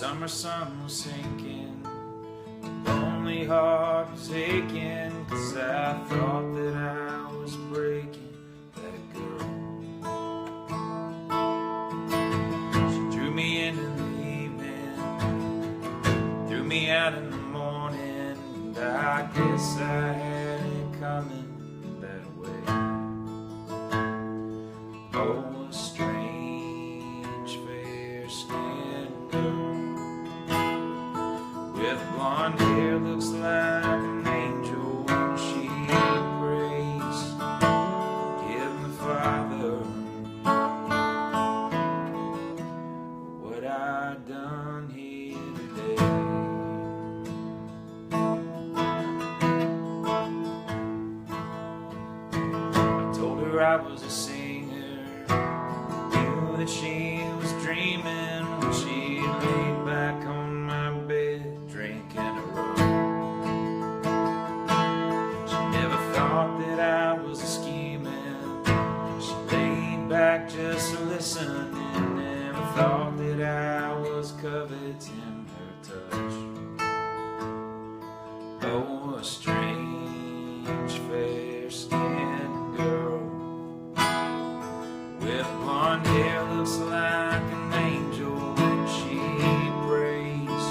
summer sun was sinking, lonely heart was aching, 'cause I thought that I was breaking that girl. She drew me in the evening, threw me out in the morning, and I guess I had it coming that way. Oh, a strange fair-skinned girl with blonde hair, looks like an angel when she prays. Give my Father what I done here today. I told her I was a singer, knew that she was dreaming when she laid back on my bed drinking a rum. She never thought that I was scheming, she laid back just listening, never thought that I was coveting her touch. Oh, a strange fair-skinned girl with blonde hair, looks like an angel when she prays.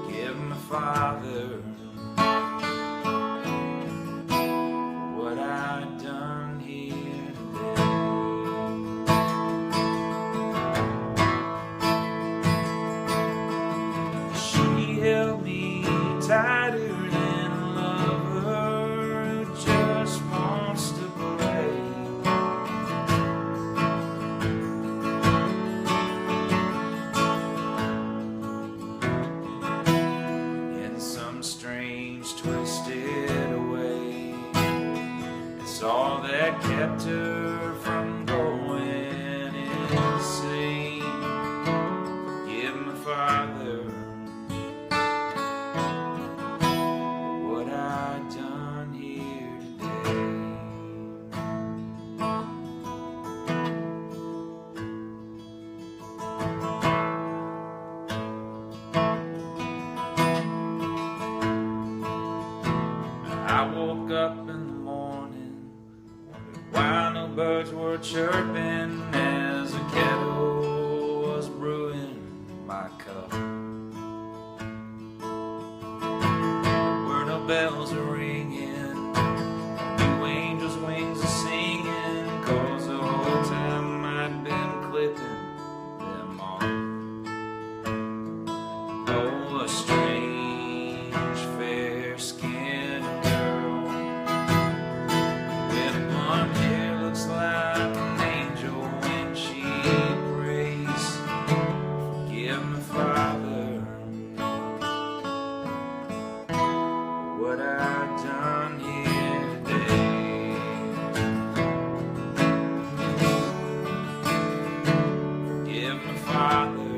Forgive my Father for what I done here today. She held me tighter than a lover who just wants to play. In some strange twisted way, it's all that kept her from going insane. Forgive my Father what I done here today. I woke up in the morning, wondered why no birds were chirping as a kettle was brewing my cup. Where no bells are ringing, new angels' wings are singing, 'cause the whole time I'd been clipping them off. Oh, a strange fair-skinned girl with blonde hair, looks like an angel when she prays. Forgive my Father what I done here today. Forgive my Father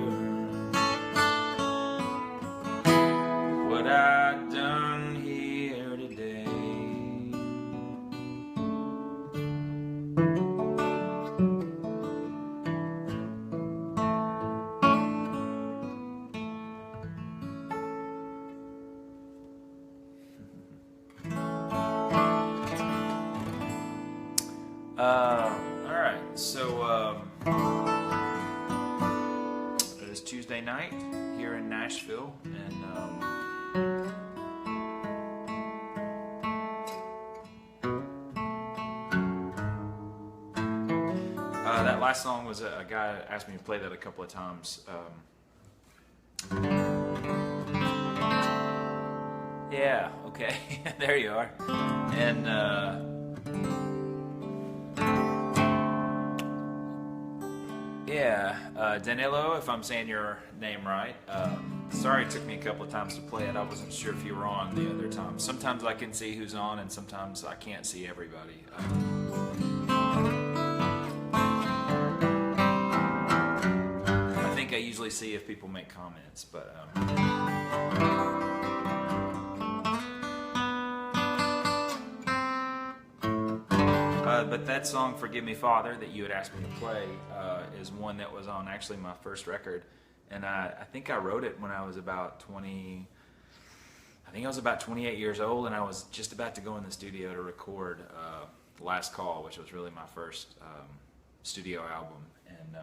what I done here today. Alright, so it is Tuesday night here in Nashville, and that last song was a guy asked me to play that a couple of times. Yeah, okay, there you are. And Danilo, if I'm saying your name right. Sorry it took me a couple of times to play it. I wasn't sure if you were on the other time. Sometimes I can see who's on, and sometimes I can't see everybody. I think I usually see if people make comments, but but that song, Forgive Me Father, that you had asked me to play, is one that was on actually my first record, and I think I wrote it when I was about 20. I think I was about 28 years old, and I was just about to go in the studio to record Last Call, which was really my first studio album. And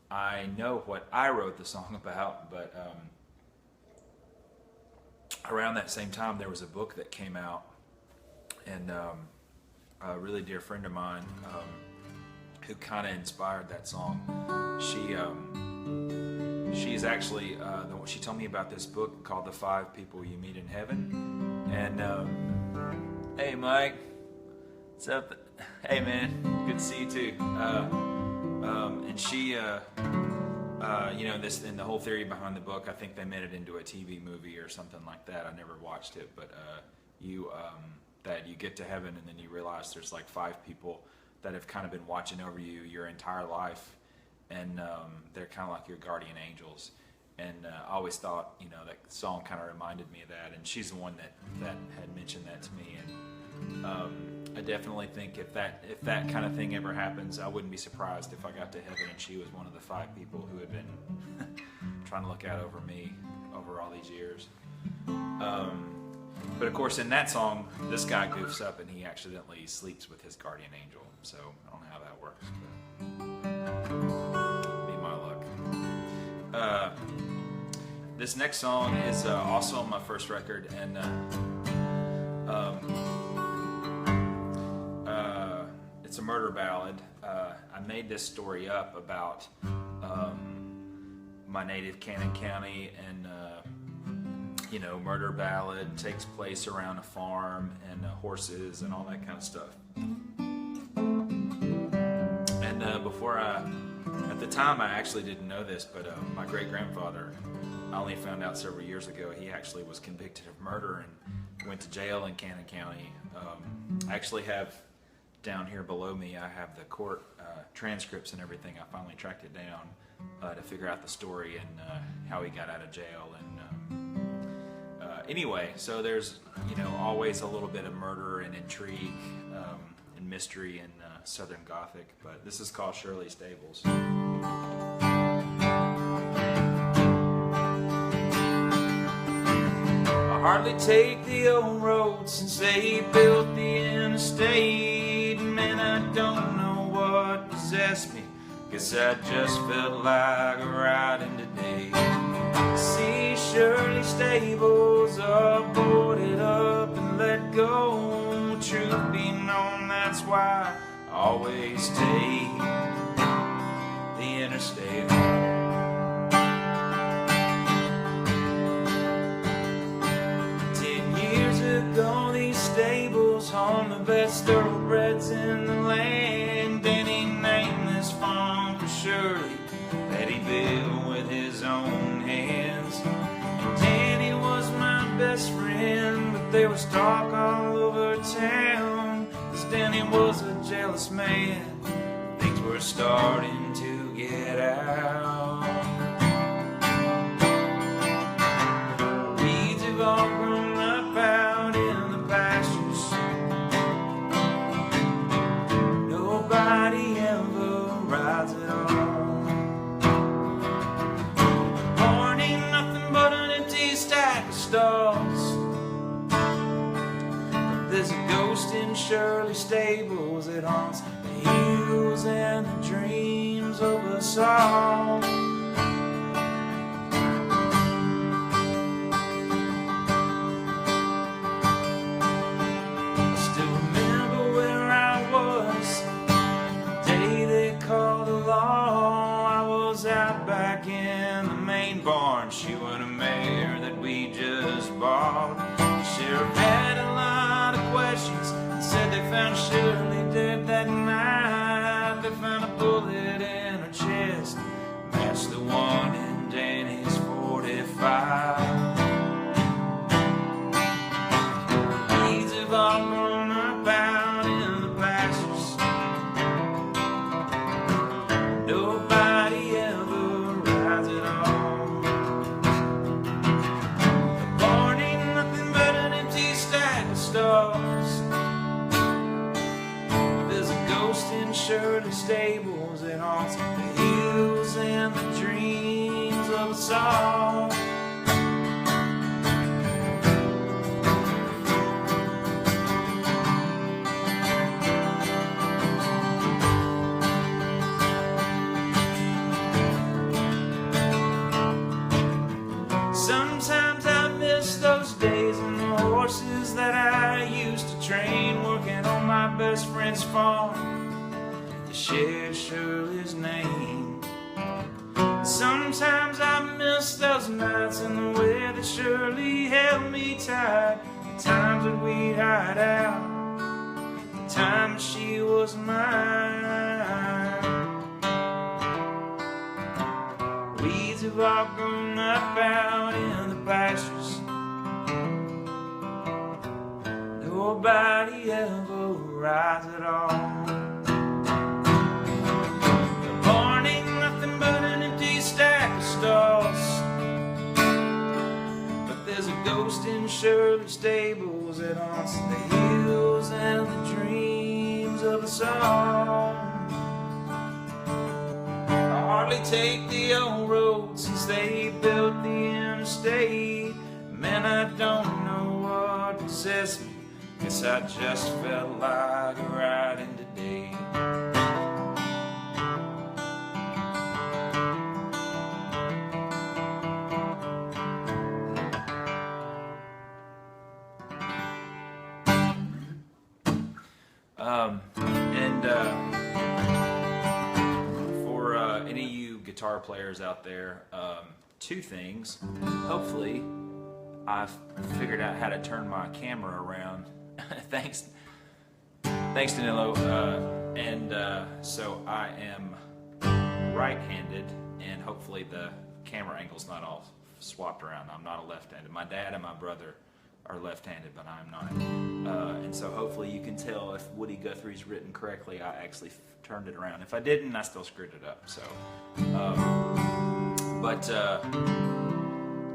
I know what I wrote the song about, but around that same time there was a book that came out, and a really dear friend of mine who kind of inspired that song, she's actually she told me about this book called The 5 People You Meet in Heaven. And hey Mike, what's up? Hey man, good to see you too. And she you know, this, and the whole theory behind the book, I think they made it into a TV movie or something like that. I never watched it, but that you get to heaven and then you realize there's like 5 people that have kind of been watching over you your entire life, and they're kind of like your guardian angels. And I always thought, you know, that song kind of reminded me of that, and she's the one that had mentioned that to me. And I definitely think if that kind of thing ever happens, I wouldn't be surprised if I got to heaven and she was one of the 5 people who had been trying to look out over me over all these years. But of course, in that song, this guy goofs up and he accidentally sleeps with his guardian angel. So I don't know how that works, but be my luck. This next song is also on my first record, and it's a murder ballad. I made this story up about my native Cannon County, and you know, murder ballad takes place around a farm and horses and all that kind of stuff. And at the time I actually didn't know this, but my great-grandfather, I only found out several years ago, he actually was convicted of murder and went to jail in Cannon County. I actually have down here below me, I have the court transcripts and everything. I finally tracked it down to figure out the story and how he got out of jail. And anyway, so there's, you know, always a little bit of murder and intrigue and mystery in Southern Gothic, but this is called Shirley Stables. I hardly take the old road since they built the interstate. Man, I don't know what possessed me. Guess I just felt like riding today. See, Shirley Stables are boarded up and let go. Truth be known, that's why I always take the interstate. 10 years ago, these stables home the best thoroughbreds in the land. Danny named this farm for Shirley that he built with his own hands. And Danny was my best friend, but there was talk all over town, 'cause Danny was a jealous man. Things were starting to get out. Weeds have all grown up out in the pastures. Nobody ever rides at all. Barn ain't nothing but an empty stack of stalls. There's a ghost in Shirley Stables that haunts the hills and the dreams of us all. I still remember where I was the day they called the law. I was out back in the main barn, shoeing a mare that we just bought. The sheriff had a lot of questions and said they found Shirley dead that night. They found a bullet in her chest, matched the one in Danny's 45. Weeds have all grown up out in the pastures. Nobody ever rides at all. The barn ain't nothing but an empty a song. Sometimes I miss those days and the horses that I used to train, working on my best friend's farm to share Shirley's name. Sometimes I miss those nights and the way that Shirley held me tight, the times that we'd hide out, the time she was mine. Weeds have all grown up out in the pastures, nobody ever rides at all. The barn ain't nothing but an empty stack of stalls, but there's a ghost in Shirley's stables that haunts the hills and the dreams of us all. I hardly take the old road since they built the interstate. Man, I don't know what possessed me, guess I just felt like riding today. For any of you guitar players out there, two things. Hopefully I've figured out how to turn my camera around thanks to Nilo, so I am right-handed, and hopefully the camera angle's not all swapped around. I'm not a left-handed. My dad and my brother are left-handed, but I'm not. And so hopefully you can tell if Woody Guthrie's written correctly. I actually turned it around. If I didn't, I still screwed it up. So,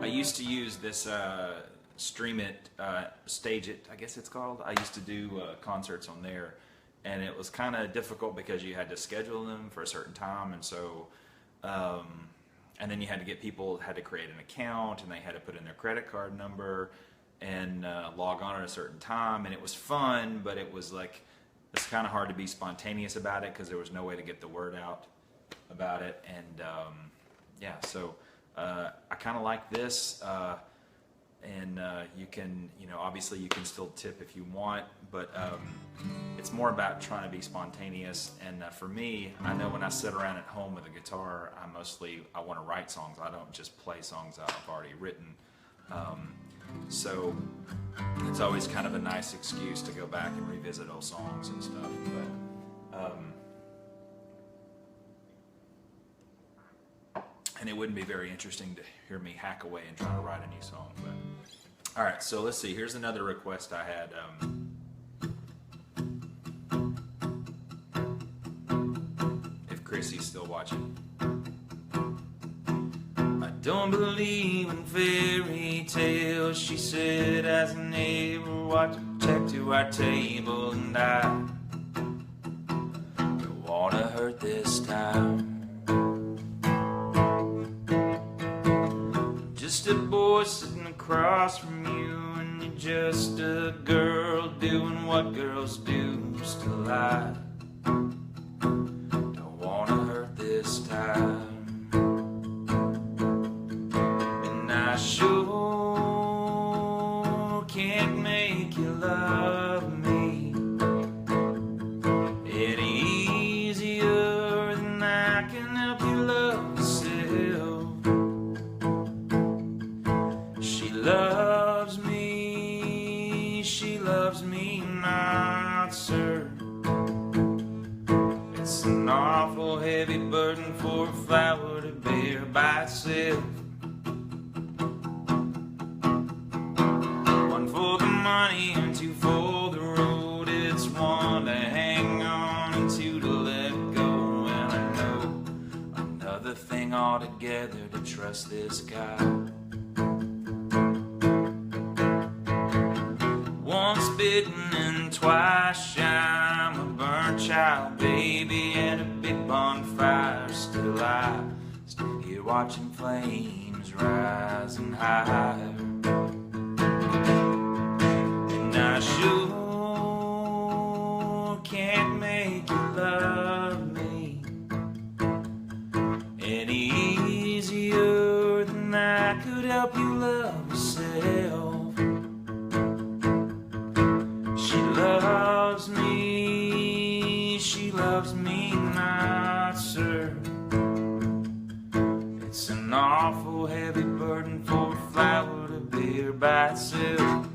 I used to use this Stream It, Stage It, I guess it's called. I used to do concerts on there, and it was kind of difficult because you had to schedule them for a certain time, and so and then you had to get people had to create an account, and they had to put in their credit card number and log on at a certain time, and it was fun, but it was like, it's kind of hard to be spontaneous about it because there was no way to get the word out about it. And yeah, so I kind of like this, and you can, obviously you can still tip if you want, but it's more about trying to be spontaneous. And for me, I know when I sit around at home with a guitar, I want to write songs. I don't just play songs I've already written. So it's always kind of a nice excuse to go back and revisit old songs and stuff. But and it wouldn't be very interesting to hear me hack away and try to write a new song. But all right, so let's see. Here's another request I had. If Chrissy's still watching. Don't believe in fairy tales, she said, as a neighbor watched her check to our table, and I don't wanna hurt this time. Just a boy sitting across from you, and you're just a girl doing what girls do, still lie. Don't wanna hurt this time. I sure can't make you love me any easier than I can help you love yourself. She loves me not, sir. It's an awful heavy burden for a flower to bear by itself. Money and two for the road, it's one to hang on and two to let go. And I know another thing altogether to trust this guy. Once bitten and twice shy, I'm a burnt child baby at a big bonfire. Still here watching flames seems rising higher, and I sure can't make you love me any easier than I could help you love yourself. She loves me not, sir. It's an awful heavy burden for a flower to bear by itself.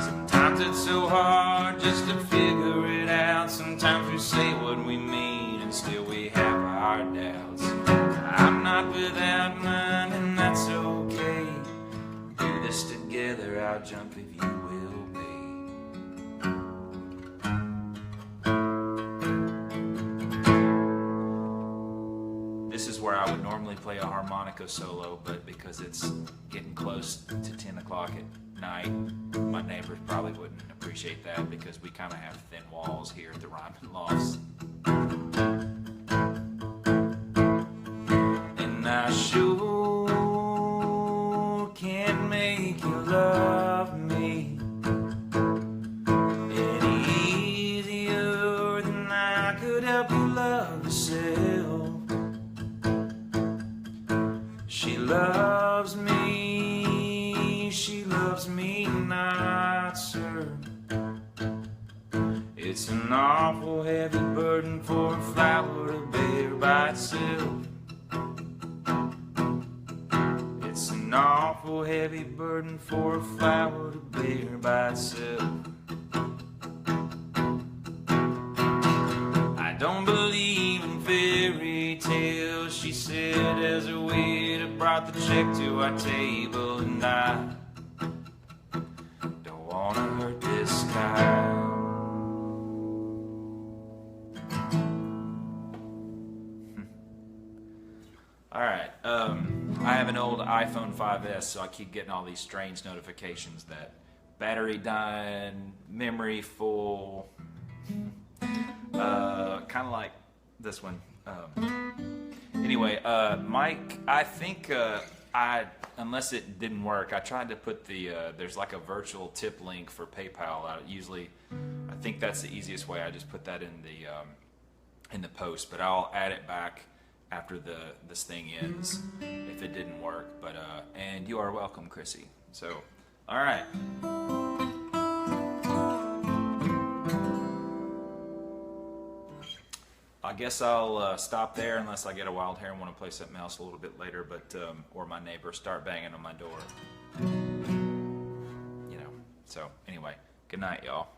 Sometimes it's so hard just to figure it out. Sometimes we say what we mean and still we have our doubts. I'm not without mine, and that's okay. Do this together, I'll jump if you will, This is where I would normally play a harmonica solo, but because it's getting close to 10 o'clock at night, my neighbors probably wouldn't appreciate that because we kind of have thin walls here at the Ryman Lofts. And I sure can't make you love me any easier than I could help you love yourself. She loves me not, sir. It's an awful heavy burden for a flower to bear by itself. It's an awful heavy burden for a flower to bear by itself. I don't believe in fairy tales, she said as her waiter brought the check to our table, and I don't want to hurt this cow. Alright, I have an old iPhone 5S, so I keep getting all these strange notifications that battery dying, memory full, kind of like this one. Anyway, Mike, I think unless it didn't work, I tried to put there's like a virtual tip link for PayPal. I think that's the easiest way. I just put that in the post, but I'll add it back after this thing ends if it didn't work. But and you are welcome, Chrissy. So, all right. I guess I'll stop there unless I get a wild hair and want to play something else a little bit later, but or my neighbors start banging on my door. So anyway, good night, y'all.